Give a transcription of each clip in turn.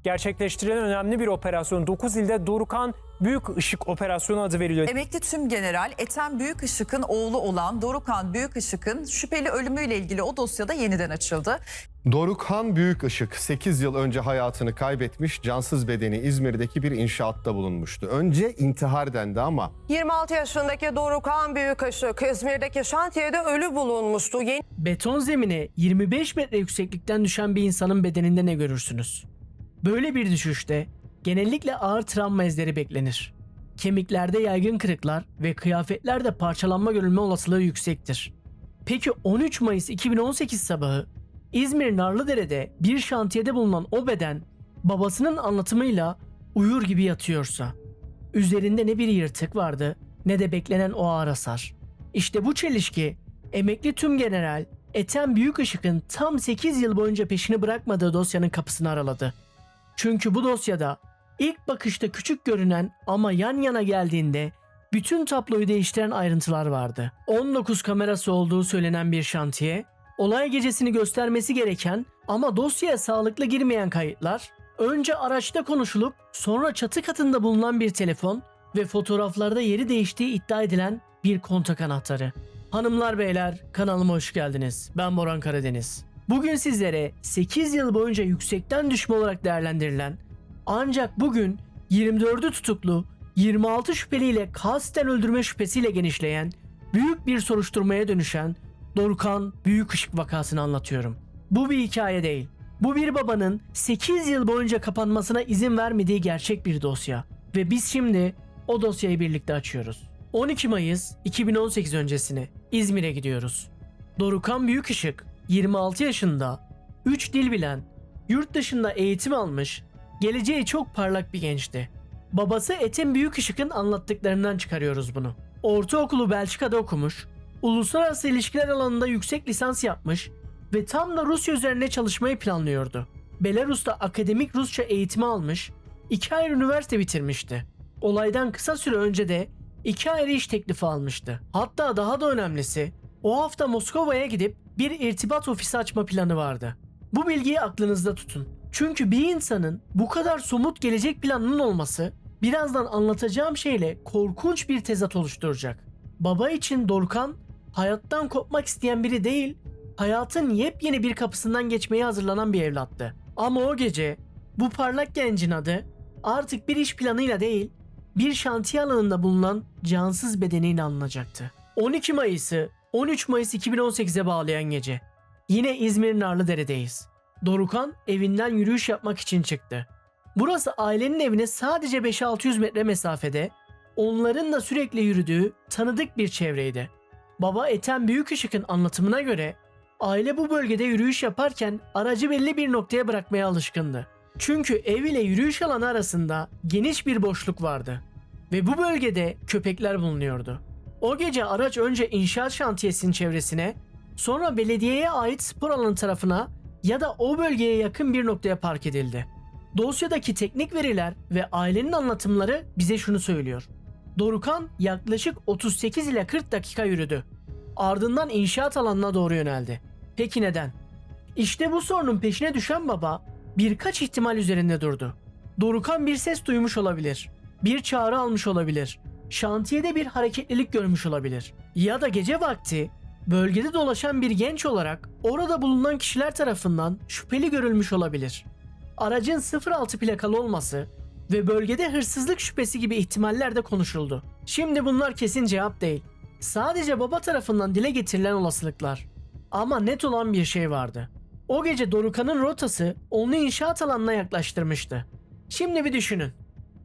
gerçekleştirilen önemli bir operasyon. 9 ilde Dorukhan Büyük Işık Operasyonu adı veriliyor. Emekli Tümgeneral Ethem Büyükışık'ın oğlu olan Dorukhan Büyükışık'ın şüpheli ölümüyle ilgili o dosyada yeniden açıldı. Dorukhan Büyükışık 8 yıl önce hayatını kaybetmiş, cansız bedeni İzmir'deki bir inşaatta bulunmuştu. Önce intihar dendi ama 26 yaşındaki Dorukhan Büyükışık İzmir'deki şantiyede ölü bulunmuştu. Beton zemine 25 metre yükseklikten düşen bir insanın bedeninde ne görürsünüz? Böyle bir düşüşte genellikle ağır travma izleri beklenir. Kemiklerde yaygın kırıklar ve kıyafetlerde parçalanma görülme olasılığı yüksektir. Peki 13 Mayıs 2018 sabahı İzmir Narlıdere'de bir şantiyede bulunan o beden babasının anlatımıyla uyur gibi yatıyorsa, üzerinde ne bir yırtık vardı ne de beklenen o ağır hasar. İşte bu çelişki emekli Tümgeneral Ethem Büyükışık'ın tam 8 yıl boyunca peşini bırakmadığı dosyanın kapısını araladı. Çünkü bu dosyada ilk bakışta küçük görünen ama yan yana geldiğinde bütün tabloyu değiştiren ayrıntılar vardı. 19 kamerası olduğu söylenen bir şantiye, olay gecesini göstermesi gereken ama dosyaya sağlıklı girmeyen kayıtlar, önce araçta konuşulup sonra çatı katında bulunan bir telefon ve fotoğraflarda yeri değiştiği iddia edilen bir kontak anahtarı. Hanımlar beyler, kanalıma hoş geldiniz. Ben Boran Karadeniz. Bugün sizlere 8 yıl boyunca yüksekten düşme olarak değerlendirilen ancak bugün 24'ü tutuklu 26 şüpheliyle kasten öldürme şüphesiyle genişleyen büyük bir soruşturmaya dönüşen Dorukhan Büyükışık vakasını anlatıyorum. Bu bir hikaye değil. Bu bir babanın 8 yıl boyunca kapanmasına izin vermediği gerçek bir dosya. Ve biz şimdi o dosyayı birlikte açıyoruz. 12 Mayıs 2018 öncesine İzmir'e gidiyoruz. Dorukhan Büyükışık 26 yaşında, 3 dil bilen, yurt dışında eğitim almış, geleceği çok parlak bir gençti. Babası Ethem Büyükışık'ın anlattıklarından çıkarıyoruz bunu. Ortaokulu Belçika'da okumuş, uluslararası ilişkiler alanında yüksek lisans yapmış ve tam da Rusya üzerine çalışmayı planlıyordu. Belarus'ta akademik Rusça eğitimi almış, 2 ayrı üniversite bitirmişti. Olaydan kısa süre önce de 2 ayrı iş teklifi almıştı. Hatta daha da önemlisi, o hafta Moskova'ya gidip bir irtibat ofisi açma planı vardı. Bu bilgiyi aklınızda tutun. Çünkü bir insanın bu kadar somut gelecek planının olması birazdan anlatacağım şeyle korkunç bir tezat oluşturacak. Baba için Dorukhan hayattan kopmak isteyen biri değil, hayatın yepyeni bir kapısından geçmeye hazırlanan bir evlattı. Ama o gece bu parlak gencin adı artık bir iş planıyla değil, bir şantiye alanında bulunan cansız bedeniyle anılacaktı. 12 Mayıs'ı 13 Mayıs 2018'e bağlayan gece. Yine İzmir Narlıdere'deyiz. Dorukhan evinden yürüyüş yapmak için çıktı. Burası ailenin evine sadece 500-600 metre mesafede, onların da sürekli yürüdüğü tanıdık bir çevreydi. Baba Ethem Büyükışık'ın anlatımına göre aile bu bölgede yürüyüş yaparken aracı belli bir noktaya bırakmaya alışkındı. Çünkü ev ile yürüyüş alanı arasında geniş bir boşluk vardı ve bu bölgede köpekler bulunuyordu. O gece araç önce inşaat şantiyesinin çevresine, sonra belediyeye ait spor alanı tarafına ya da o bölgeye yakın bir noktaya park edildi. Dosyadaki teknik veriler ve ailenin anlatımları bize şunu söylüyor. Dorukhan yaklaşık 38 ile 40 dakika yürüdü. Ardından inşaat alanına doğru yöneldi. Peki neden? İşte bu sorunun peşine düşen baba birkaç ihtimal üzerinde durdu. Dorukhan bir ses duymuş olabilir. Bir çağrı almış olabilir. Şantiyede bir hareketlilik görmüş olabilir. Ya da gece vakti bölgede dolaşan bir genç olarak orada bulunan kişiler tarafından şüpheli görülmüş olabilir. Aracın 06 plakalı olması ve bölgede hırsızlık şüphesi gibi ihtimaller de konuşuldu. Şimdi bunlar kesin cevap değil. Sadece baba tarafından dile getirilen olasılıklar. Ama net olan bir şey vardı. O gece Dorukhan'ın rotası onu inşaat alanına yaklaştırmıştı. Şimdi bir düşünün.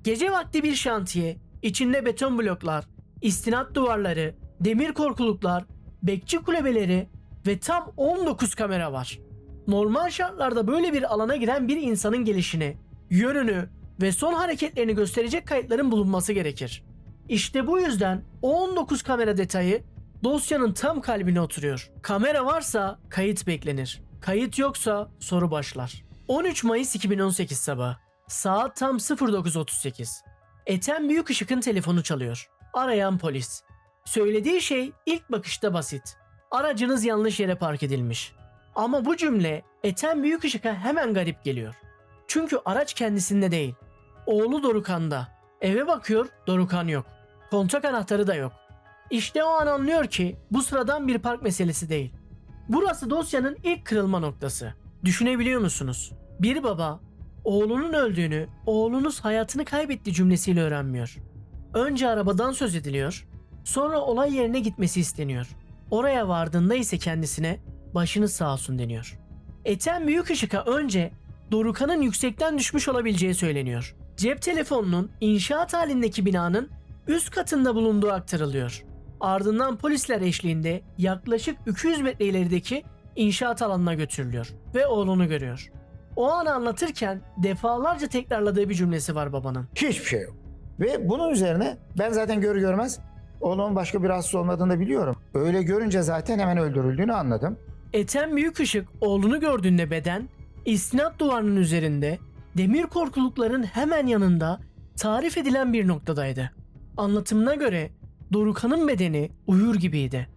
Gece vakti bir şantiye, içinde beton bloklar, istinat duvarları, demir korkuluklar, bekçi kulübeleri ve tam 19 kamera var. Normal şartlarda böyle bir alana giren bir insanın gelişini, yönünü ve son hareketlerini gösterecek kayıtların bulunması gerekir. İşte bu yüzden 19 kamera detayı dosyanın tam kalbine oturuyor. Kamera varsa kayıt beklenir. Kayıt yoksa soru başlar. 13 Mayıs 2018 sabahı. Saat tam 09.38. Ethem Büyükışık'ın telefonu çalıyor. Arayan polis. Söylediği şey ilk bakışta basit. Aracınız yanlış yere park edilmiş. Ama bu cümle Ethem Büyükışık'a hemen garip geliyor. Çünkü araç kendisinde değil. Oğlu Dorukhan'da. Eve bakıyor, Dorukhan yok. Kontak anahtarı da yok. İşte o an anlıyor ki bu sıradan bir park meselesi değil. Burası dosyanın ilk kırılma noktası. Düşünebiliyor musunuz? Bir baba oğlunun öldüğünü, oğlunuz hayatını kaybetti cümlesiyle öğrenmiyor. Önce arabadan söz ediliyor, sonra olay yerine gitmesi isteniyor. Oraya vardığında ise kendisine başınız sağ olsun deniyor. Ethem Büyükışık'a önce Dorukhan'ın yüksekten düşmüş olabileceği söyleniyor. Cep telefonunun inşaat halindeki binanın üst katında bulunduğu aktarılıyor. Ardından polisler eşliğinde yaklaşık 200 metre ilerideki inşaat alanına götürülüyor ve oğlunu görüyor. O anı anlatırken defalarca tekrarladığı bir cümlesi var babanın. Hiçbir şey yok. Ve bunun üzerine ben zaten görür görmez oğlumun başka bir rahatsız olmadığını da biliyorum. Öyle görünce zaten hemen öldürüldüğünü anladım. Ethem Büyükışık oğlunu gördüğünde beden, istinat duvarının üzerinde, demir korkulukların hemen yanında tarif edilen bir noktadaydı. Anlatımına göre Dorukhan'ın bedeni uyur gibiydi.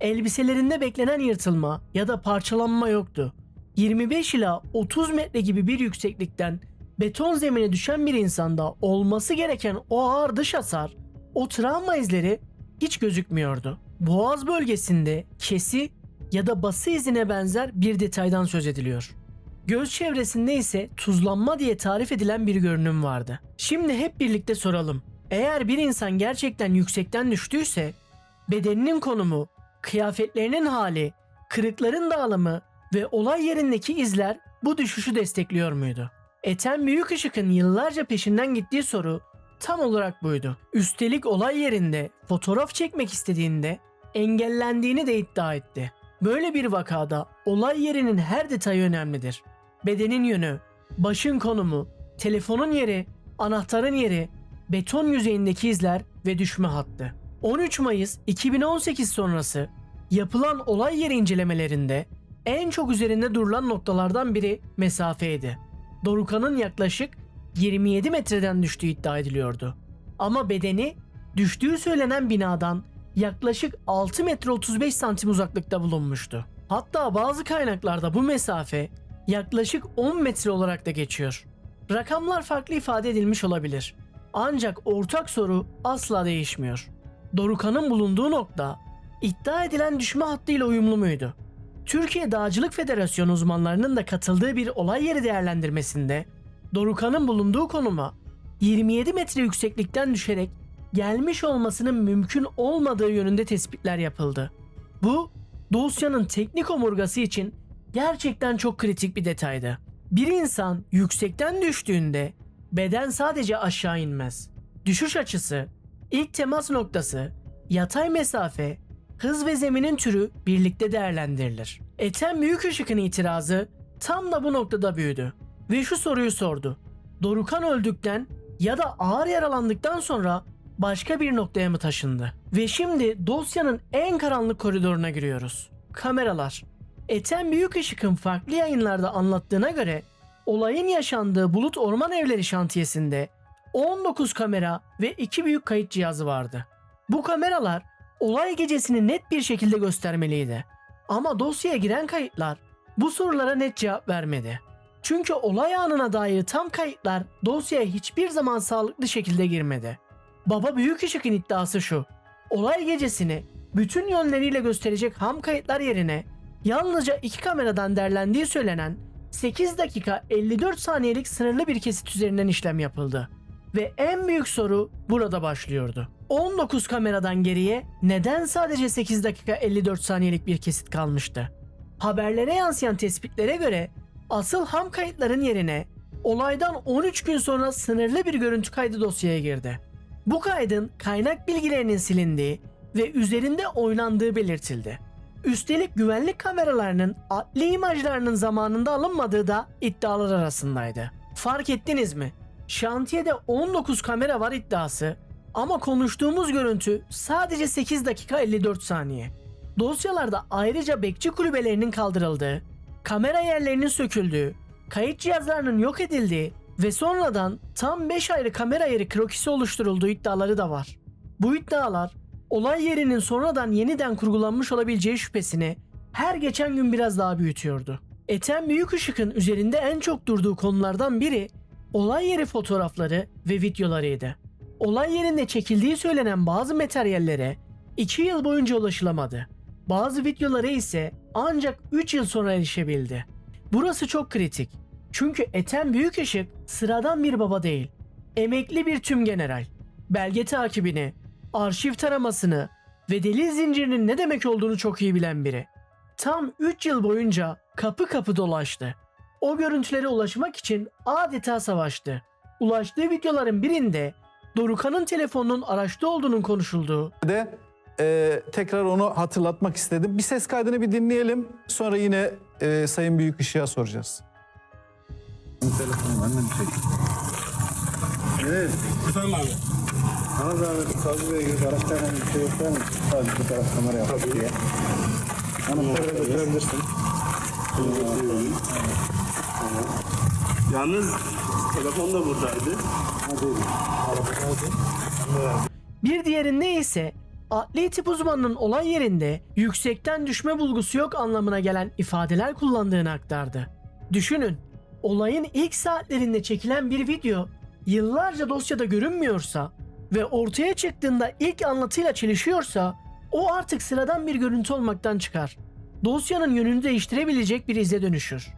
Elbiselerinde beklenen yırtılma ya da parçalanma yoktu. 25 ila 30 metre gibi bir yükseklikten beton zemine düşen bir insanda olması gereken o ağır dış hasar, o travma izleri hiç gözükmüyordu. Boğaz bölgesinde kesi ya da bası izine benzer bir detaydan söz ediliyor. Göz çevresinde ise tuzlanma diye tarif edilen bir görünüm vardı. Şimdi hep birlikte soralım. Eğer bir insan gerçekten yüksekten düştüyse, bedeninin konumu, kıyafetlerinin hali, kırıkların dağılımı ve olay yerindeki izler bu düşüşü destekliyor muydu? Ethem Büyükışık'ın yıllarca peşinden gittiği soru tam olarak buydu. Üstelik olay yerinde fotoğraf çekmek istediğinde engellendiğini de iddia etti. Böyle bir vakada olay yerinin her detayı önemlidir. Bedenin yönü, başın konumu, telefonun yeri, anahtarın yeri, beton yüzeyindeki izler ve düşme hattı. 13 Mayıs 2018 sonrası yapılan olay yeri incelemelerinde en çok üzerinde durulan noktalardan biri mesafeydi. Dorukhan'ın yaklaşık 27 metreden düştüğü iddia ediliyordu. Ama bedeni düştüğü söylenen binadan yaklaşık 6 metre 35 santim uzaklıkta bulunmuştu. Hatta bazı kaynaklarda bu mesafe yaklaşık 10 metre olarak da geçiyor. Rakamlar farklı ifade edilmiş olabilir. Ancak ortak soru asla değişmiyor. Dorukhan'ın bulunduğu nokta iddia edilen düşme hattıyla uyumlu muydu? Türkiye Dağcılık Federasyonu uzmanlarının da katıldığı bir olay yeri değerlendirmesinde Dorukhan'ın bulunduğu konuma 27 metre yükseklikten düşerek gelmiş olmasının mümkün olmadığı yönünde tespitler yapıldı. Bu dosyanın teknik omurgası için gerçekten çok kritik bir detaydı. Bir insan yüksekten düştüğünde beden sadece aşağı inmez. Düşüş açısı, ilk temas noktası, yatay mesafe, hız ve zeminin türü birlikte değerlendirilir. Ethem Büyükışık'ın itirazı tam da bu noktada büyüdü ve şu soruyu sordu. Dorukhan öldükten ya da ağır yaralandıktan sonra başka bir noktaya mı taşındı? Ve şimdi dosyanın en karanlık koridoruna giriyoruz. Kameralar. Ethem Büyükışık'ın farklı yayınlarda anlattığına göre olayın yaşandığı Bulut Orman Evleri şantiyesinde 19 kamera ve 2 büyük kayıt cihazı vardı. Bu kameralar olay gecesini net bir şekilde göstermeliydi. Ama dosyaya giren kayıtlar bu sorulara net cevap vermedi. Çünkü olay anına dair tam kayıtlar dosyaya hiçbir zaman sağlıklı şekilde girmedi. Baba Büyükışık'ın iddiası şu: olay gecesini bütün yönleriyle gösterecek ham kayıtlar yerine yalnızca 2 kameradan derlendiği söylenen 8 dakika 54 saniyelik sınırlı bir kesit üzerinden işlem yapıldı. Ve en büyük soru burada başlıyordu. 19 kameradan geriye neden sadece 8 dakika 54 saniyelik bir kesit kalmıştı? Haberlere yansıyan tespitlere göre asıl ham kayıtların yerine olaydan 13 gün sonra sınırlı bir görüntü kaydı dosyaya girdi. Bu kaydın kaynak bilgilerinin silindiği ve üzerinde oynandığı belirtildi. Üstelik güvenlik kameralarının adli imajlarının zamanında alınmadığı da iddialar arasındaydı. Fark ettiniz mi? Şantiyede 19 kamera var iddiası ama konuştuğumuz görüntü sadece 8 dakika 54 saniye. Dosyalarda ayrıca bekçi kulübelerinin kaldırıldığı, kamera yerlerinin söküldüğü, kayıt cihazlarının yok edildiği ve sonradan tam 5 ayrı kamera yeri krokisi oluşturulduğu iddiaları da var. Bu iddialar olay yerinin sonradan yeniden kurgulanmış olabileceği şüphesini her geçen gün biraz daha büyütüyordu. Ethem Büyükışık'ın üzerinde en çok durduğu konulardan biri olay yeri fotoğrafları ve videolarıydı. Olay yerinde çekildiği söylenen bazı materyallere 2 yıl boyunca ulaşılamadı. Bazı videolara ise ancak 3 yıl sonra erişebildi. Burası çok kritik. Çünkü Ethem Büyükışık sıradan bir baba değil. Emekli bir tümgeneral. Belge takibini, arşiv taramasını ve delil zincirinin ne demek olduğunu çok iyi bilen biri. Tam 3 yıl boyunca kapı kapı dolaştı. O görüntülere ulaşmak için adeta savaştı. Ulaştığı videoların birinde Dorukhan'ın telefonunun araçta olduğunun konuşulduğu Tekrar onu hatırlatmak istedim. Bir ses kaydını bir dinleyelim. Sonra yine Sayın Büyükışık'a soracağız. Evet. Efendim abi. Anaz abi Savcı Bey'e girip araçlarla bir şey yok değil mi? Sadece bir taraf kamera yaptık diye. Anahtarı götürebilirsin. Yalnız telefon da buradaydı. bir diğerinde ise adli tıp uzmanının olay yerinde yüksekten düşme bulgusu yok anlamına gelen ifadeler kullandığını aktardı. Düşünün, olayın ilk saatlerinde çekilen bir video yıllarca dosyada görünmüyorsa ve ortaya çıktığında ilk anlatıyla çelişiyorsa o artık sıradan bir görüntü olmaktan çıkar. Dosyanın yönünü değiştirebilecek bir ize dönüşür.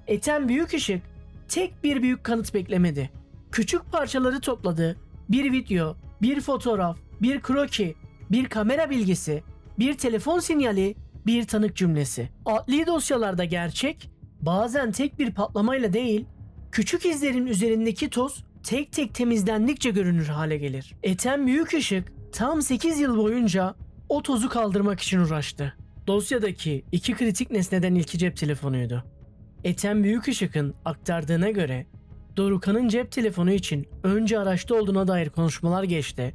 Ethem Büyükışık tek bir büyük kanıt beklemedi. Küçük parçaları topladı. Bir video, bir fotoğraf, bir kroki, bir kamera bilgisi, bir telefon sinyali, bir tanık cümlesi. Adli dosyalarda gerçek, bazen tek bir patlamayla değil, küçük izlerin üzerindeki toz tek tek temizlendikçe görünür hale gelir. Ethem Büyükışık tam 8 yıl boyunca o tozu kaldırmak için uğraştı. Dosyadaki 2 kritik nesneden ilki cep telefonuydu. Ethem Büyükışık'ın aktardığına göre Dorukhan'ın cep telefonu için önce araçta olduğuna dair konuşmalar geçti.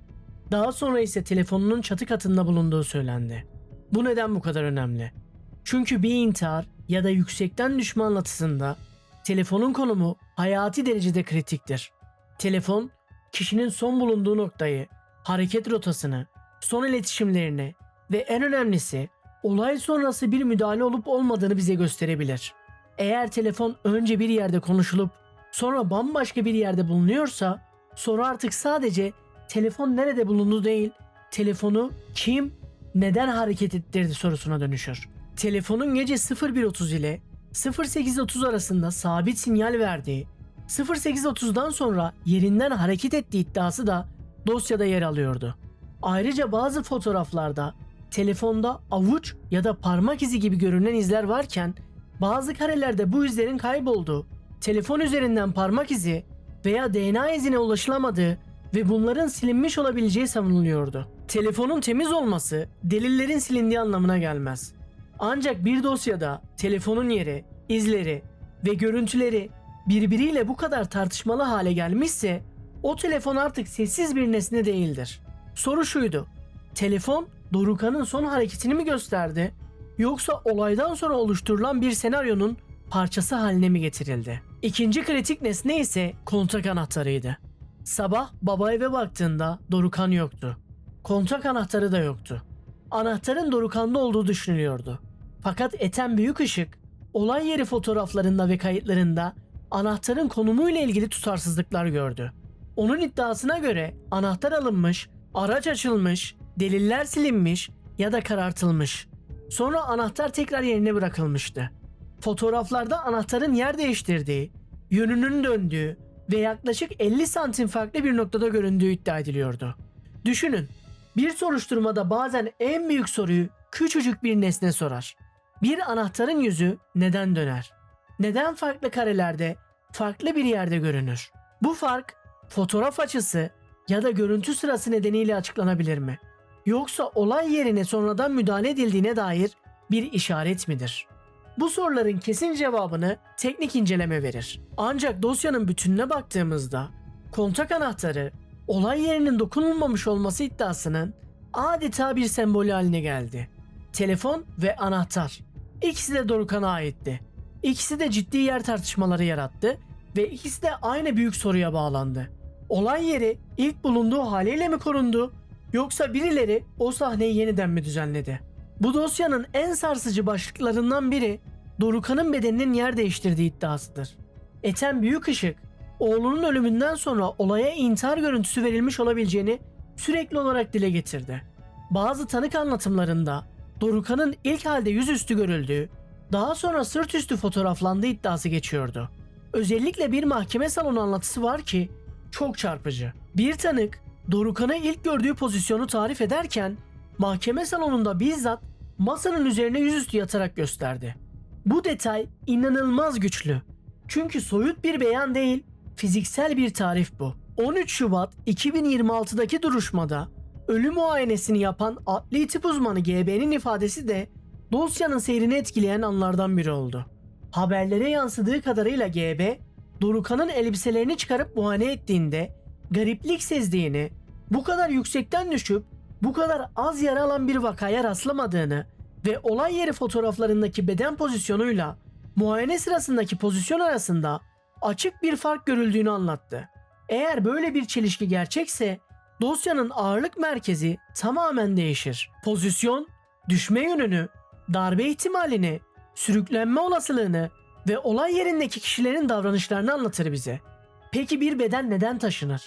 Daha sonra ise telefonunun çatı katında bulunduğu söylendi. Bu neden bu kadar önemli? Çünkü bir intihar ya da yüksekten düşme anlatısında telefonun konumu hayati derecede kritiktir. Telefon, kişinin son bulunduğu noktayı, hareket rotasını, son iletişimlerini ve en önemlisi olay sonrası bir müdahale olup olmadığını bize gösterebilir. Eğer telefon önce bir yerde konuşulup sonra bambaşka bir yerde bulunuyorsa soru artık sadece telefon nerede bulundu değil, telefonu kim, neden hareket ettirdi sorusuna dönüşür. Telefonun gece 01.30 ile 08.30 arasında sabit sinyal verdiği, 08.30'dan sonra yerinden hareket ettiği iddiası da dosyada yer alıyordu. Ayrıca bazı fotoğraflarda telefonda avuç ya da parmak izi gibi görünen izler varken bazı karelerde bu izlerin kaybolduğu, telefon üzerinden parmak izi veya DNA izine ulaşılamadığı ve bunların silinmiş olabileceği savunuluyordu. Telefonun temiz olması delillerin silindiği anlamına gelmez. Ancak bir dosyada telefonun yeri, izleri ve görüntüleri birbiriyle bu kadar tartışmalı hale gelmişse o telefon artık sessiz bir nesne değildir. Soru şuydu: telefon Dorukhan'ın son hareketini mi gösterdi yoksa olaydan sonra oluşturulan bir senaryonun parçası haline mi getirildi? İkinci kritik nesne ise kontak anahtarıydı. Sabah baba eve baktığında Dorukhan yoktu. Kontak anahtarı da yoktu. Anahtarın Dorukhan'da olduğu düşünülüyordu. Fakat Ethem Büyükışık olay yeri fotoğraflarında ve kayıtlarında anahtarın konumuyla ilgili tutarsızlıklar gördü. Onun iddiasına göre anahtar alınmış, araç açılmış, deliller silinmiş ya da karartılmış. Sonra anahtar tekrar yerine bırakılmıştı. Fotoğraflarda anahtarın yer değiştirdiği, yönünün döndüğü ve yaklaşık 50 santim farklı bir noktada göründüğü iddia ediliyordu. Düşünün, bir soruşturmada bazen en büyük soruyu küçücük bir nesne sorar. Bir anahtarın yüzü neden döner? Neden farklı karelerde, farklı bir yerde görünür? Bu fark fotoğraf açısı ya da görüntü sırası nedeniyle açıklanabilir mi? Yoksa olay yerine sonradan müdahale edildiğine dair bir işaret midir? Bu soruların kesin cevabını teknik inceleme verir. Ancak dosyanın bütününe baktığımızda kontak anahtarı olay yerinin dokunulmamış olması iddiasının adeta bir sembolü haline geldi. Telefon ve anahtar. İkisi de Dorukhan'a aitti. İkisi de ciddi yer tartışmaları yarattı ve ikisi de aynı büyük soruya bağlandı. Olay yeri ilk bulunduğu haliyle mi korundu yoksa birileri o sahneyi yeniden mi düzenledi? Bu dosyanın en sarsıcı başlıklarından biri Dorukhan'ın bedeninin yer değiştirdiği iddiasıdır. Ethem Büyükışık, oğlunun ölümünden sonra olaya intihar görüntüsü verilmiş olabileceğini sürekli olarak dile getirdi. Bazı tanık anlatımlarında Dorukhan'ın ilk halde yüzüstü görüldüğü, daha sonra sırt üstü fotoğraflandığı iddiası geçiyordu. Özellikle bir mahkeme salonu anlatısı var ki çok çarpıcı. Bir tanık Dorukhan'ı ilk gördüğü pozisyonu tarif ederken mahkeme salonunda bizzat masanın üzerine yüzüstü yatarak gösterdi. Bu detay inanılmaz güçlü. Çünkü soyut bir beyan değil, fiziksel bir tarif bu. 13 Şubat 2026'daki duruşmada ölü muayenesini yapan adli tıp uzmanı GB'nin ifadesi de dosyanın seyrini etkileyen anlardan biri oldu. Haberlere yansıdığı kadarıyla GB, Dorukhan'ın elbiselerini çıkarıp muayene ettiğinde gariplik sezdiğini, bu kadar yüksekten düşüp bu kadar az yara alan bir vakaya rastlamadığını ve olay yeri fotoğraflarındaki beden pozisyonuyla muayene sırasındaki pozisyon arasında açık bir fark görüldüğünü anlattı. Eğer böyle bir çelişki gerçekse dosyanın ağırlık merkezi tamamen değişir. Pozisyon, düşme yönünü, darbe ihtimalini, sürüklenme olasılığını ve olay yerindeki kişilerin davranışlarını anlatır bize. Peki bir beden neden taşınır?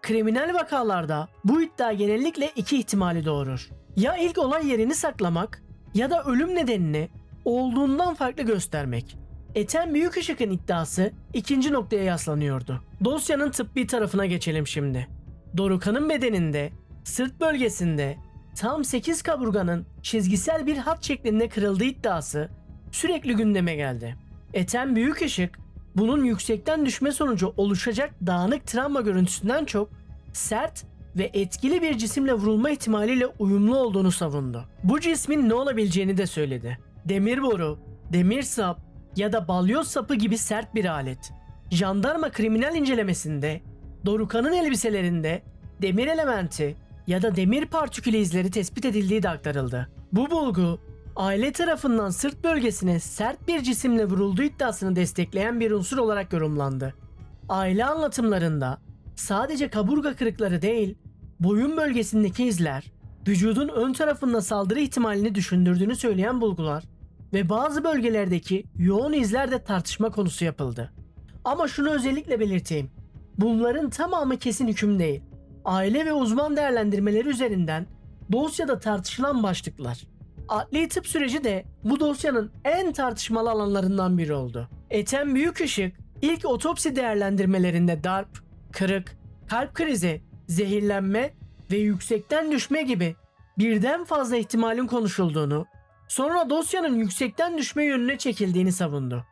Kriminal vakalarda bu iddia genellikle iki ihtimali doğurur. Ya ilk olay yerini saklamak ya da ölüm nedenini olduğundan farklı göstermek. Ethem Büyükışık'ın iddiası ikinci noktaya yaslanıyordu. Dosyanın tıbbi tarafına geçelim şimdi. Dorukhan'ın bedeninde, sırt bölgesinde tam 8 kaburganın çizgisel bir hat şeklinde kırıldığı iddiası sürekli gündeme geldi. Ethem Büyükışık bunun yüksekten düşme sonucu oluşacak dağınık travma görüntüsünden çok sert ve etkili bir cisimle vurulma ihtimaliyle uyumlu olduğunu savundu. Bu cismin ne olabileceğini de söyledi. Demir boru, demir sap ya da balyoz sapı gibi sert bir alet. Jandarma kriminal incelemesinde Dorukhan'ın elbiselerinde demir elementi ya da demir partikülü izleri tespit edildiği de aktarıldı. Bu bulgu aile tarafından sırt bölgesine sert bir cisimle vurulduğu iddiasını destekleyen bir unsur olarak yorumlandı. Aile anlatımlarında sadece kaburga kırıkları değil, boyun bölgesindeki izler, vücudun ön tarafında saldırı ihtimalini düşündürdüğünü söyleyen bulgular ve bazı bölgelerdeki yoğun izler de tartışma konusu yapıldı. Ama şunu özellikle belirteyim. Bunların tamamı kesin hüküm değil. Aile ve uzman değerlendirmeleri üzerinden dosyada tartışılan başlıklar. Adli tıp süreci de bu dosyanın en tartışmalı alanlarından biri oldu. Ethem Büyükışık ilk otopsi değerlendirmelerinde darp, kırık, kalp krizi, zehirlenme ve yüksekten düşme gibi birden fazla ihtimalin konuşulduğunu, sonra dosyanın yüksekten düşme yönüne çekildiğini savundu.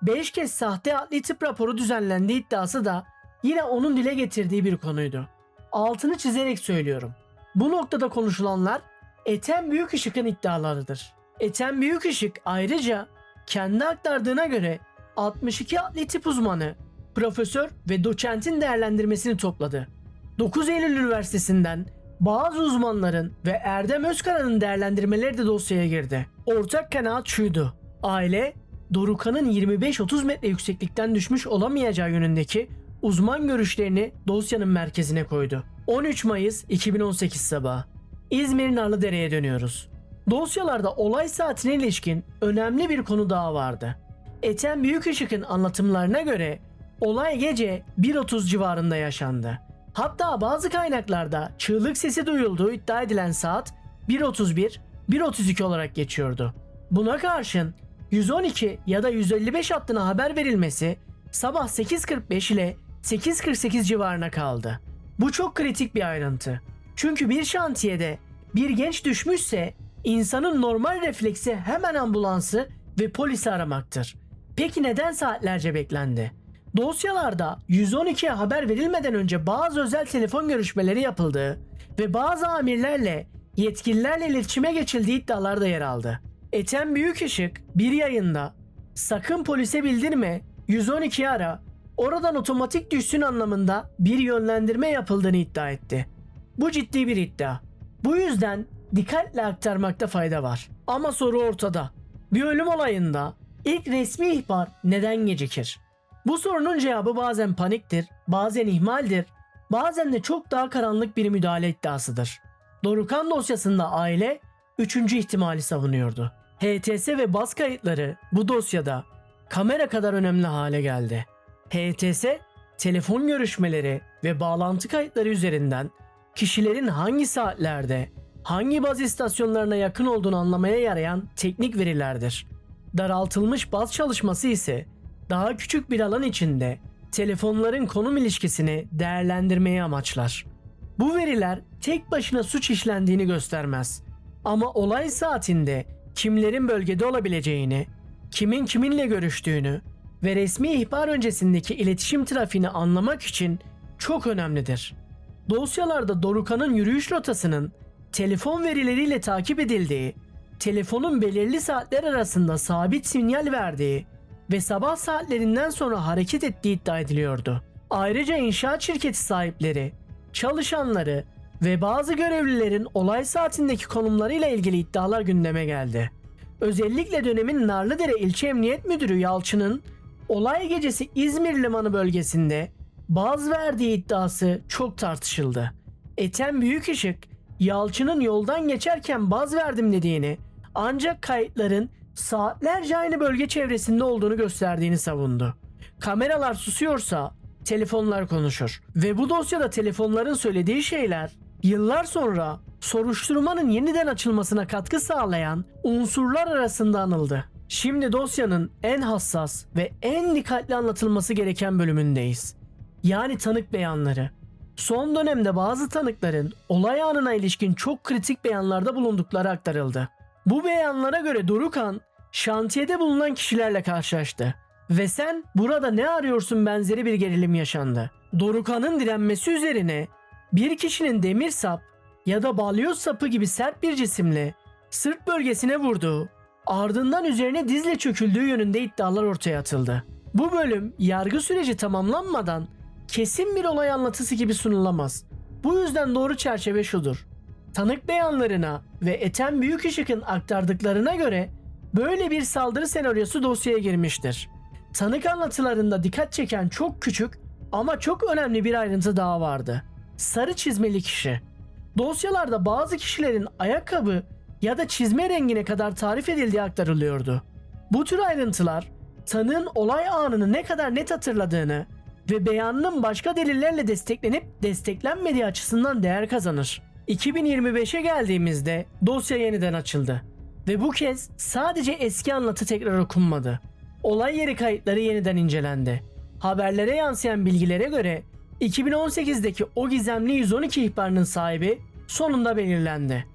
5 kez sahte adli tıp raporu düzenlendiği iddiası da yine onun dile getirdiği bir konuydu. Altını çizerek söylüyorum. Bu noktada konuşulanlar Ethem Büyükışık'ın iddialarıdır. Ethem Büyükışık ayrıca kendi aktardığına göre 62 adli tıp uzmanı, profesör ve doçentin değerlendirmesini topladı. 9 Eylül Üniversitesi'nden bazı uzmanların ve Erdem Özkara'nın değerlendirmeleri de dosyaya girdi. Ortak kanaat şuydu: aile, Dorukhan'ın 25-30 metre yükseklikten düşmüş olamayacağı yönündeki uzman görüşlerini dosyanın merkezine koydu. 13 Mayıs 2018 sabahı. İzmir Narlıdere'ye dönüyoruz. Dosyalarda olay saatine ilişkin önemli bir konu daha vardı. Ethem Büyükışık'ın anlatımlarına göre olay gece 1.30 civarında yaşandı. Hatta bazı kaynaklarda çığlık sesi duyulduğu iddia edilen saat 1.31, 1.32 olarak geçiyordu. Buna karşın 112 ya da 155 hattına haber verilmesi sabah 8.45 ile 8.48 civarına kaldı. Bu çok kritik bir ayrıntı. Çünkü bir şantiyede bir genç düşmüşse insanın normal refleksi hemen ambulansı ve polisi aramaktır. Peki neden saatlerce beklendi? Dosyalarda 112'ye haber verilmeden önce bazı özel telefon görüşmeleri yapıldığı ve bazı amirlerle, yetkililerle iletişime geçildiği iddialar da yer aldı. Ethem Büyükışık bir yayında "Sakın polise bildirme, 112'yi ara, oradan otomatik düşsün" anlamında bir yönlendirme yapıldığını iddia etti. Bu ciddi bir iddia. Bu yüzden dikkatle aktarmakta fayda var. Ama soru ortada. Bir ölüm olayında ilk resmi ihbar neden gecikir? Bu sorunun cevabı bazen paniktir, bazen ihmaldir, bazen de çok daha karanlık bir müdahale iddiasıdır. Dorukhan dosyasında aile 3. ihtimali savunuyordu. HTS ve baz kayıtları bu dosyada kamera kadar önemli hale geldi. HTS, telefon görüşmeleri ve bağlantı kayıtları üzerinden kişilerin hangi saatlerde, hangi baz istasyonlarına yakın olduğunu anlamaya yarayan teknik verilerdir. Daraltılmış baz çalışması ise daha küçük bir alan içinde telefonların konum ilişkisini değerlendirmeyi amaçlar. Bu veriler tek başına suç işlendiğini göstermez. Ama olay saatinde kimlerin bölgede olabileceğini, kimin kiminle görüştüğünü ve resmi ihbar öncesindeki iletişim trafiğini anlamak için çok önemlidir. Dosyalarda Dorukhan'ın yürüyüş rotasının telefon verileriyle takip edildiği, telefonun belirli saatler arasında sabit sinyal verdiği ve sabah saatlerinden sonra hareket ettiği iddia ediliyordu. Ayrıca inşaat şirketi sahipleri, çalışanları ve bazı görevlilerin olay saatindeki konumlarıyla ilgili iddialar gündeme geldi. Özellikle dönemin Narlıdere İlçe Emniyet Müdürü Yalçın'ın olay gecesi İzmir Limanı bölgesinde baz verdiği iddiası çok tartışıldı. Ethem Büyükışık, Yalçın'ın yoldan geçerken baz verdim dediğini, ancak kayıtların saatlerce aynı bölge çevresinde olduğunu gösterdiğini savundu. Kameralar susuyorsa telefonlar konuşur ve bu dosyada telefonların söylediği şeyler yıllar sonra soruşturmanın yeniden açılmasına katkı sağlayan unsurlar arasında anıldı. Şimdi dosyanın en hassas ve en dikkatli anlatılması gereken bölümündeyiz. Yani tanık beyanları. Son dönemde bazı tanıkların olay anına ilişkin çok kritik beyanlarda bulundukları aktarıldı. Bu beyanlara göre Dorukhan şantiyede bulunan kişilerle karşılaştı ve "sen burada ne arıyorsun" benzeri bir gerilim yaşandı. Dorukhan'ın direnmesi üzerine bir kişinin demir sap ya da balyoz sapı gibi sert bir cisimle sırt bölgesine vurduğu, ardından üzerine dizle çöküldüğü yönünde iddialar ortaya atıldı. Bu bölüm yargı süreci tamamlanmadan kesin bir olay anlatısı gibi sunulamaz. Bu yüzden doğru çerçeve şudur: tanık beyanlarına ve Ethem Büyükışık'ın aktardıklarına göre böyle bir saldırı senaryosu dosyaya girmiştir. Tanık anlatılarında dikkat çeken çok küçük ama çok önemli bir ayrıntı daha vardı. Sarı çizmeli kişi. Dosyalarda bazı kişilerin ayakkabı ya da çizme rengine kadar tarif edildiği aktarılıyordu. Bu tür ayrıntılar tanığın olay anını ne kadar net hatırladığını ve beyanının başka delillerle desteklenip desteklenmediği açısından değer kazanır. 2025'e geldiğimizde dosya yeniden açıldı ve bu kez sadece eski anlatı tekrar okunmadı. Olay yeri kayıtları yeniden incelendi. Haberlere yansıyan bilgilere göre 2018'deki o gizemli 112 ihbarının sahibi sonunda belirlendi.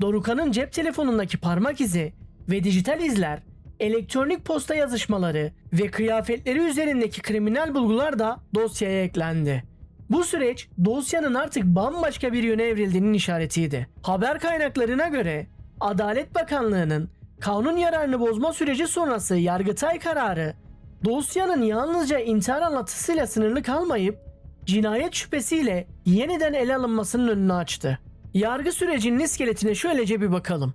Dorukhan'ın cep telefonundaki parmak izi ve dijital izler, elektronik posta yazışmaları ve kıyafetleri üzerindeki kriminal bulgular da dosyaya eklendi. Bu süreç dosyanın artık bambaşka bir yöne evrildiğinin işaretiydi. Haber kaynaklarına göre Adalet Bakanlığı'nın kanun yararını bozma süreci sonrası Yargıtay kararı dosyanın yalnızca intihar anlatısıyla sınırlı kalmayıp cinayet şüphesiyle yeniden ele alınmasının önünü açtı. Yargı sürecinin iskeletine şöylece bir bakalım.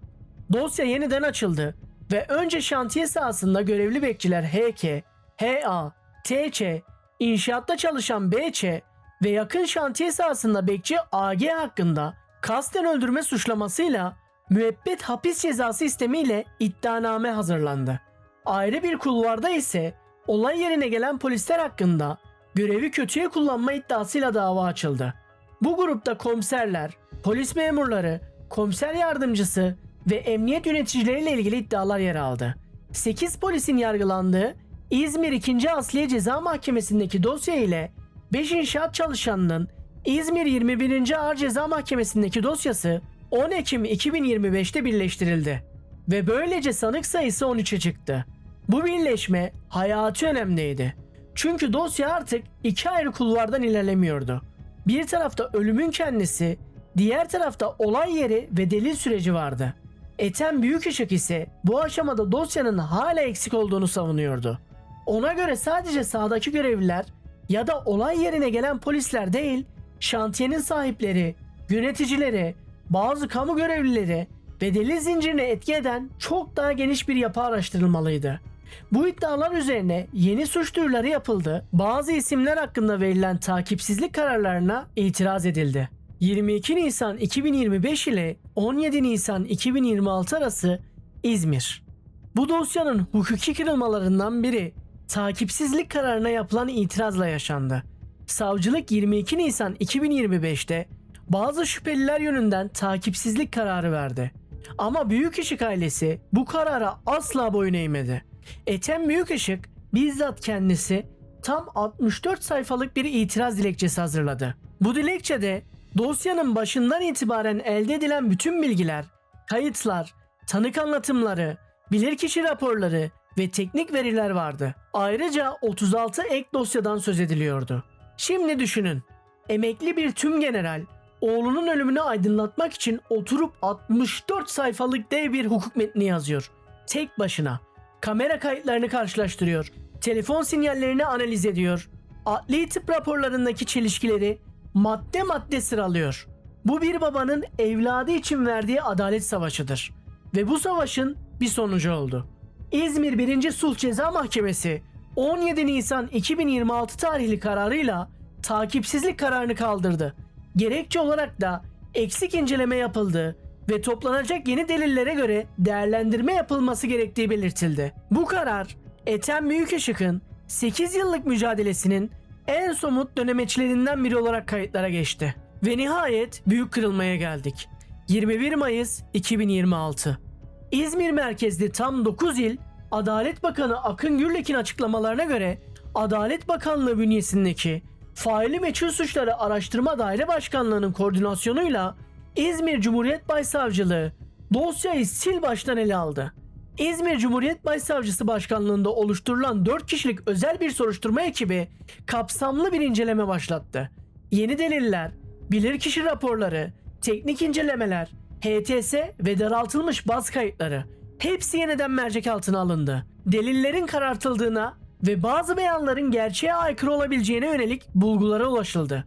Dosya yeniden açıldı ve önce şantiye sahasında görevli bekçiler HK, HA, TC, inşaatta çalışan BC ve yakın şantiye sahasında bekçi AG hakkında kasten öldürme suçlamasıyla müebbet hapis cezası istemiyle iddianame hazırlandı. Ayrı bir kulvarda ise olay yerine gelen polisler hakkında görevi kötüye kullanma iddiasıyla dava açıldı. Bu grupta komiserler, polis memurları, komiser yardımcısı ve emniyet yöneticileriyle ilgili iddialar yer aldı. 8 polisin yargılandığı İzmir 2. Asliye Ceza Mahkemesi'ndeki dosya ile 5 inşaat çalışanının İzmir 21. Ağır Ceza Mahkemesi'ndeki dosyası 10 Ekim 2025'te birleştirildi ve böylece sanık sayısı 13'e çıktı. Bu birleşme hayati önemliydi. Çünkü dosya artık iki ayrı kulvardan ilerlemiyordu. Bir tarafta ölümün kendisi, diğer tarafta olay yeri ve delil süreci vardı. Ethem Büyükışık ise bu aşamada dosyanın hala eksik olduğunu savunuyordu. Ona göre sadece sahadaki görevliler ya da olay yerine gelen polisler değil, şantiyenin sahipleri, yöneticileri, bazı kamu görevlileri ve delil zincirine etki eden çok daha geniş bir yapı araştırılmalıydı. Bu iddialar üzerine yeni suç duyuruları yapıldı, bazı isimler hakkında verilen takipsizlik kararlarına itiraz edildi. 22 Nisan 2025 ile 17 Nisan 2026 arası İzmir. Bu dosyanın hukuki kırılmalarından biri takipsizlik kararına yapılan itirazla yaşandı. Savcılık 22 Nisan 2025'te bazı şüpheliler yönünden takipsizlik kararı verdi. Ama Büyükışık ailesi bu karara asla boyun eğmedi. Ethem Büyükışık bizzat kendisi tam 64 sayfalık bir itiraz dilekçesi hazırladı. Bu dilekçede dosyanın başından itibaren elde edilen bütün bilgiler, kayıtlar, tanık anlatımları, bilirkişi raporları ve teknik veriler vardı. Ayrıca 36 ek dosyadan söz ediliyordu. Şimdi düşünün, emekli bir tümgeneral oğlunun ölümünü aydınlatmak için oturup 64 sayfalık dev bir hukuk metni yazıyor. Tek başına. Kamera kayıtlarını karşılaştırıyor. Telefon sinyallerini analiz ediyor. Adli tıp raporlarındaki çelişkileri madde madde sıralıyor. Bu bir babanın evladı için verdiği adalet savaşıdır. Ve bu savaşın bir sonucu oldu. İzmir 1. Sulh Ceza Mahkemesi 17 Nisan 2026 tarihli kararıyla takipsizlik kararını kaldırdı. Gerekçe olarak da eksik inceleme yapıldı ve toplanacak yeni delillere göre değerlendirme yapılması gerektiği belirtildi. Bu karar Ethem Büyükışık'ın 8 yıllık mücadelesinin en somut dönemeçlerinden biri olarak kayıtlara geçti. Ve nihayet büyük kırılmaya geldik. 21 Mayıs 2026. İzmir merkezli tam 9 il Adalet Bakanı Akın Gürlek'in açıklamalarına göre Adalet Bakanlığı bünyesindeki Faili Meçhul Suçları Araştırma Daire Başkanlığı'nın koordinasyonuyla İzmir Cumhuriyet Başsavcılığı dosyayı sil baştan ele aldı. İzmir Cumhuriyet Başsavcısı Başkanlığı'nda oluşturulan 4 kişilik özel bir soruşturma ekibi kapsamlı bir inceleme başlattı. Yeni deliller, bilirkişi raporları, teknik incelemeler, HTS ve daraltılmış baz kayıtları hepsi yeniden mercek altına alındı. Delillerin karartıldığına ve bazı beyanların gerçeğe aykırı olabileceğine yönelik bulgulara ulaşıldı.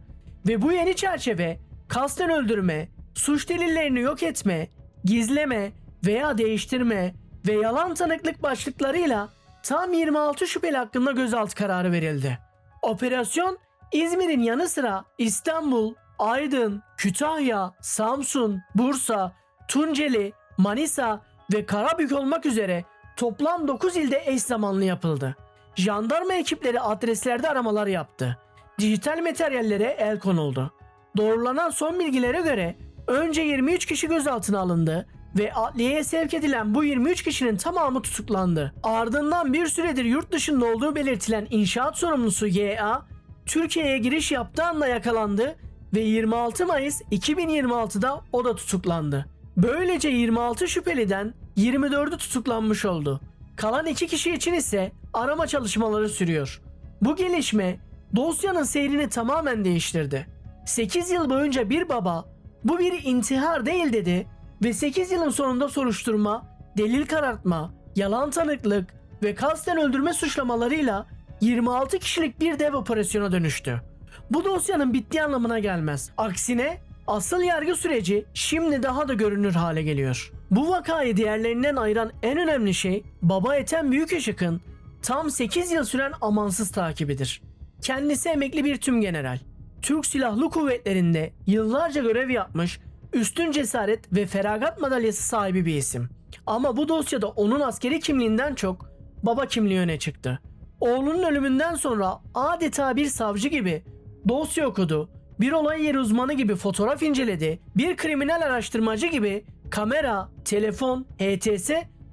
Ve bu yeni çerçeve kasten öldürme, suç delillerini yok etme, gizleme veya değiştirme ve yalan tanıklık başlıklarıyla tam 26 şüpheli hakkında gözaltı kararı verildi. Operasyon İzmir'in yanı sıra İstanbul, Aydın, Kütahya, Samsun, Bursa, Tunceli, Manisa ve Karabük olmak üzere toplam 9 ilde eş zamanlı yapıldı. Jandarma ekipleri adreslerde aramalar yaptı. Dijital materyallere el konuldu. Doğrulanan son bilgilere göre önce 23 kişi gözaltına alındı ve adliyeye sevk edilen bu 23 kişinin tamamı tutuklandı. Ardından bir süredir yurt dışında olduğu belirtilen inşaat sorumlusu YA, Türkiye'ye giriş yaptığı anda yakalandı ve 26 Mayıs 2026'da o da tutuklandı. Böylece 26 şüpheliden 24'ü tutuklanmış oldu. Kalan 2 kişi için ise arama çalışmaları sürüyor. Bu gelişme dosyanın seyrini tamamen değiştirdi. 8 yıl boyunca bir baba bu bir intihar değil dedi ve 8 yılın sonunda soruşturma, delil karartma, yalan tanıklık ve kasten öldürme suçlamalarıyla 26 kişilik bir dev operasyona dönüştü. Bu dosyanın bittiği anlamına gelmez. Aksine asıl yargı süreci şimdi daha da görünür hale geliyor. Bu vakayı diğerlerinden ayıran en önemli şey baba Ethem Büyükışık'ın tam 8 yıl süren amansız takibidir. Kendisi emekli bir tümgeneral. Türk Silahlı Kuvvetleri'nde yıllarca görev yapmış, üstün cesaret ve feragat madalyası sahibi bir isim. Ama bu dosyada onun askeri kimliğinden çok baba kimliği öne çıktı. Oğlunun ölümünden sonra adeta bir savcı gibi dosya okudu, bir olay yeri uzmanı gibi fotoğraf inceledi, bir kriminal araştırmacı gibi kamera, telefon, HTS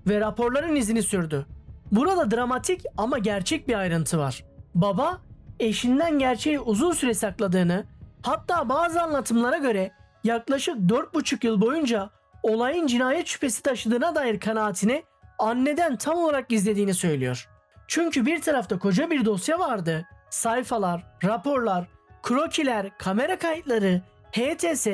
ve raporların izini sürdü. Burada dramatik ama gerçek bir ayrıntı var. Baba, eşinden gerçeği uzun süre sakladığını, hatta bazı anlatımlara göre yaklaşık 4,5 yıl boyunca olayın cinayet şüphesi taşıdığına dair kanaatini anneden tam olarak gizlediğini söylüyor. Çünkü bir tarafta koca bir dosya vardı. Sayfalar, raporlar, krokiler, kamera kayıtları, HTS,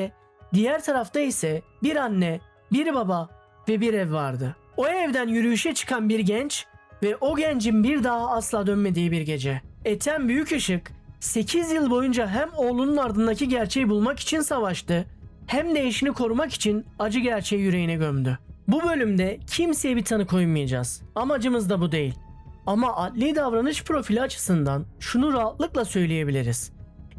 diğer tarafta ise bir anne, bir baba ve bir ev vardı. O evden yürüyüşe çıkan bir genç ve o gencin bir daha asla dönmediği bir gece. Ethem Büyükışık 8 yıl boyunca hem oğlunun ardındaki gerçeği bulmak için savaştı, hem de eşini korumak için acı gerçeği yüreğine gömdü. Bu bölümde kimseye bir tanı koymayacağız. Amacımız da bu değil. Ama adli davranış profili açısından şunu rahatlıkla söyleyebiliriz.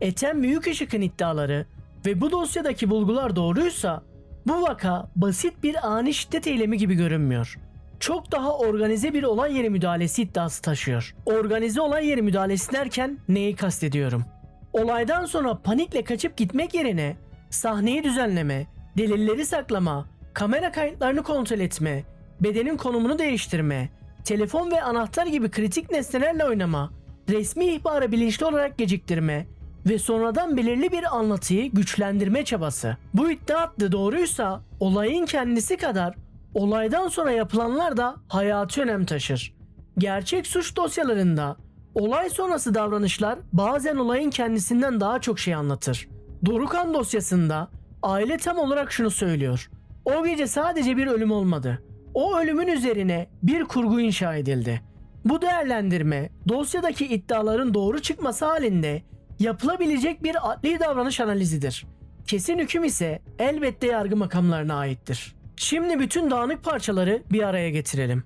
Ethem Büyükışık'ın iddiaları ve bu dosyadaki bulgular doğruysa bu vaka basit bir ani şiddet eylemi gibi görünmüyor. çok daha organize bir olay yeri müdahalesi iddiası taşıyor. Organize olay yeri müdahalesi derken neyi kastediyorum? Olaydan sonra panikle kaçıp gitmek yerine sahneyi düzenleme, delilleri saklama, kamera kayıtlarını kontrol etme, bedenin konumunu değiştirme, telefon ve anahtar gibi kritik nesnelerle oynama, resmi ihbarı bilinçli olarak geciktirme ve sonradan belirli bir anlatıyı güçlendirme çabası. Bu iddia hattı doğruysa olayın kendisi kadar olaydan sonra yapılanlar da hayati önem taşır. Gerçek suç dosyalarında olay sonrası davranışlar bazen olayın kendisinden daha çok şey anlatır. Dorukhan dosyasında aile tam olarak şunu söylüyor: o gece sadece bir ölüm olmadı. O ölümün üzerine bir kurgu inşa edildi. Bu değerlendirme dosyadaki iddiaların doğru çıkması halinde yapılabilecek bir adli davranış analizidir. Kesin hüküm ise elbette yargı makamlarına aittir. Şimdi bütün dağınık parçaları bir araya getirelim.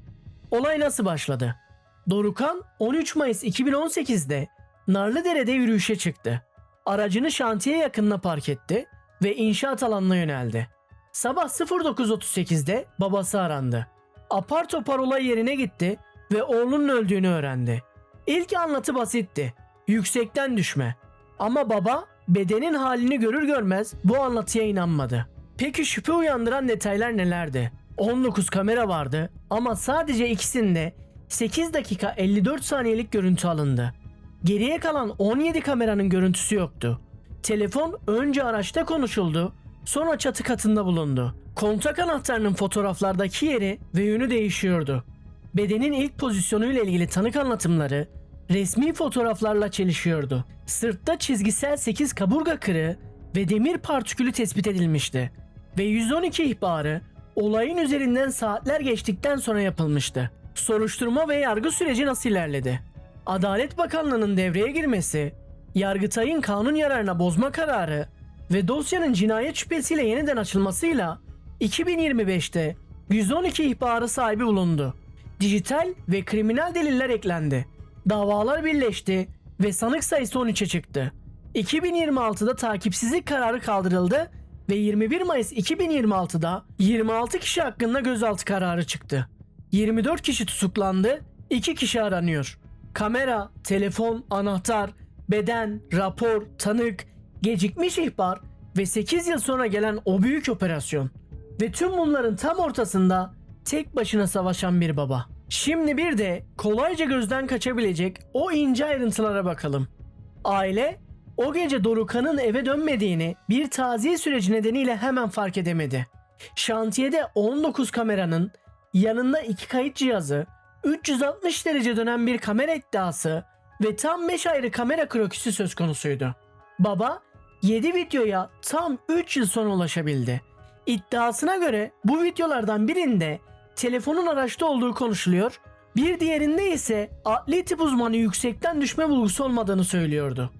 Olay nasıl başladı? Dorukhan 13 Mayıs 2018'de Narlıdere'de yürüyüşe çıktı. Aracını şantiye yakınına park etti ve inşaat alanına yöneldi. Sabah 09.38'de babası arandı. Apar topar olay yerine gitti ve oğlunun öldüğünü öğrendi. İlk anlatı basitti: yüksekten düşme. Ama baba bedenin halini görür görmez bu anlatıya inanmadı. Peki şüphe uyandıran detaylar nelerdi? 19 kamera vardı ama sadece ikisinde 8 dakika 54 saniyelik görüntü alındı. Geriye kalan 17 kameranın görüntüsü yoktu. Telefon önce araçta konuşuldu, sonra çatı katında bulundu. Kontak anahtarının fotoğraflardaki yeri ve yönü değişiyordu. Bedenin ilk pozisyonuyla ilgili tanık anlatımları resmi fotoğraflarla çelişiyordu. Sırtta çizgisel 8 kaburga kırığı ve demir partikülü tespit edilmişti. Ve 112 ihbarı olayın üzerinden saatler geçtikten sonra yapılmıştı. Soruşturma ve yargı süreci nasıl ilerledi? Adalet Bakanlığı'nın devreye girmesi, Yargıtay'ın kanun yararına bozma kararı ve dosyanın cinayet şüphesiyle yeniden açılmasıyla 2025'te 112 ihbarı sahibi bulundu. Dijital ve kriminal deliller eklendi. Davalar birleşti ve sanık sayısı 13'e çıktı. 2026'da takipsizlik kararı kaldırıldı ve 21 Mayıs 2026'da 26 kişi hakkında gözaltı kararı çıktı. 24 kişi tutuklandı, 2 kişi aranıyor. Kamera, telefon, anahtar, beden, rapor, tanık, gecikmiş ihbar ve 8 yıl sonra gelen o büyük operasyon. Ve tüm bunların tam ortasında tek başına savaşan bir baba. Şimdi bir de kolayca gözden kaçabilecek o ince ayrıntılara bakalım. Aile o gece Dorukhan'ın eve dönmediğini bir taziye süreci nedeniyle hemen fark edemedi. Şantiyede 19 kameranın yanında 2 kayıt cihazı, 360 derece dönen bir kamera iddiası ve tam 5 ayrı kamera krokisi söz konusuydu. Baba 7 videoya tam 3 yıl sonra ulaşabildi. İddiasına göre bu videolardan birinde telefonun araçta olduğu konuşuluyor, bir diğerinde ise adli tıp uzmanı yüksekten düşme bulgusu olmadığını söylüyordu.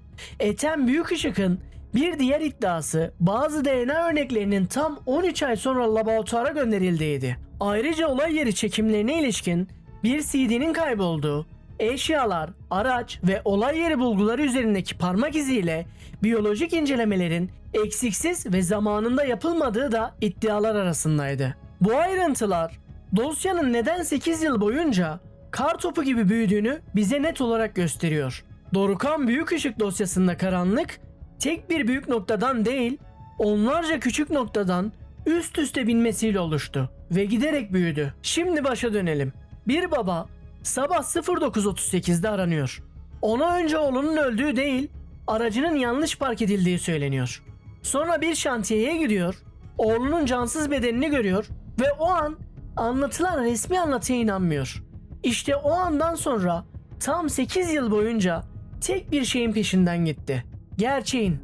Ethem Büyükışık'ın bir diğer iddiası bazı DNA örneklerinin tam 13 ay sonra laboratuvara gönderildiğiydi. Ayrıca olay yeri çekimlerine ilişkin bir CD'nin kaybolduğu, eşyalar, araç ve olay yeri bulguları üzerindeki parmak iziyle biyolojik incelemelerin eksiksiz ve zamanında yapılmadığı da iddialar arasındaydı. Bu ayrıntılar dosyanın neden 8 yıl boyunca kar topu gibi büyüdüğünü bize net olarak gösteriyor. Dorukhan Büyükışık dosyasında karanlık tek bir büyük noktadan değil, onlarca küçük noktadan üst üste binmesiyle oluştu ve giderek büyüdü. Şimdi başa dönelim. Bir baba sabah 09.38'de aranıyor. Ona önce oğlunun öldüğü değil, aracının yanlış park edildiği söyleniyor. Sonra bir şantiyeye gidiyor, oğlunun cansız bedenini görüyor ve o an anlatılan resmi anlatıya inanmıyor. İşte o andan sonra tam 8 yıl boyunca tek bir şeyin peşinden gitti. Gerçeğin,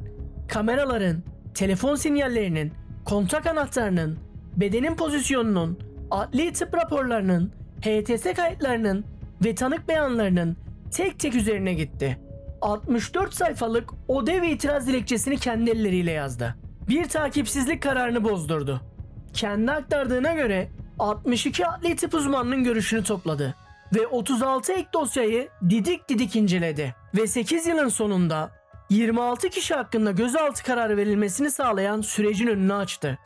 kameraların, telefon sinyallerinin, kontak anahtarının, bedenin pozisyonunun, adli tıp raporlarının, HTS kayıtlarının ve tanık beyanlarının tek tek üzerine gitti. 64 sayfalık o dev itiraz dilekçesini kendi elleriyle yazdı. Bir takipsizlik kararını bozdurdu. Kendi aktardığına göre 62 adli tıp uzmanının görüşünü topladı ve 36 ek dosyayı didik didik inceledi ve 8 yılın sonunda 26 kişi hakkında gözaltı kararı verilmesini sağlayan sürecin önünü açtı.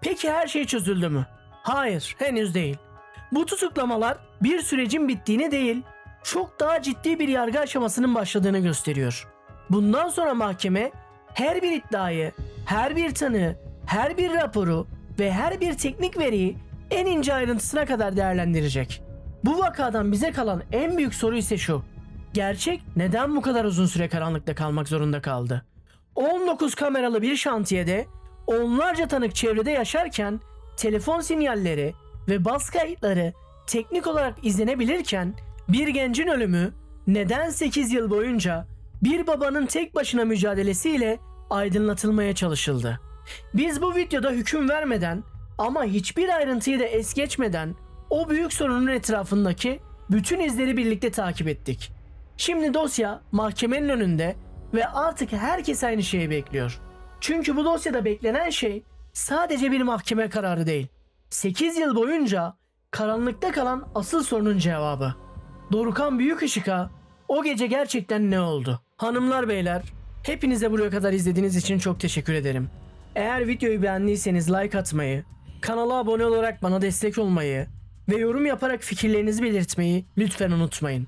Peki her şey çözüldü mü? Hayır, henüz değil. Bu tutuklamalar bir sürecin bittiğini değil, çok daha ciddi bir yargı aşamasının başladığını gösteriyor. Bundan sonra mahkeme her bir iddiayı, her bir tanığı, her bir raporu ve her bir teknik veriyi en ince ayrıntısına kadar değerlendirecek. Bu vakadan bize kalan en büyük soru ise şu: gerçek neden bu kadar uzun süre karanlıkta kalmak zorunda kaldı? 19 kameralı bir şantiyede onlarca tanık çevrede yaşarken telefon sinyalleri ve bas kayıtları teknik olarak izlenebilirken bir gencin ölümü neden 8 yıl boyunca bir babanın tek başına mücadelesiyle aydınlatılmaya çalışıldı? Biz bu videoda hüküm vermeden ama hiçbir ayrıntıyı da es geçmeden o büyük sorunun etrafındaki bütün izleri birlikte takip ettik. Şimdi dosya mahkemenin önünde ve artık herkes aynı şeyi bekliyor. Çünkü bu dosyada beklenen şey sadece bir mahkeme kararı değil. 8 yıl boyunca karanlıkta kalan asıl sorunun cevabı. Dorukhan Büyükışık'a o gece gerçekten ne oldu? Hanımlar beyler, hepinize buraya kadar izlediğiniz için çok teşekkür ederim. Eğer videoyu beğendiyseniz like atmayı, kanala abone olarak bana destek olmayı ve yorum yaparak fikirlerinizi belirtmeyi lütfen unutmayın.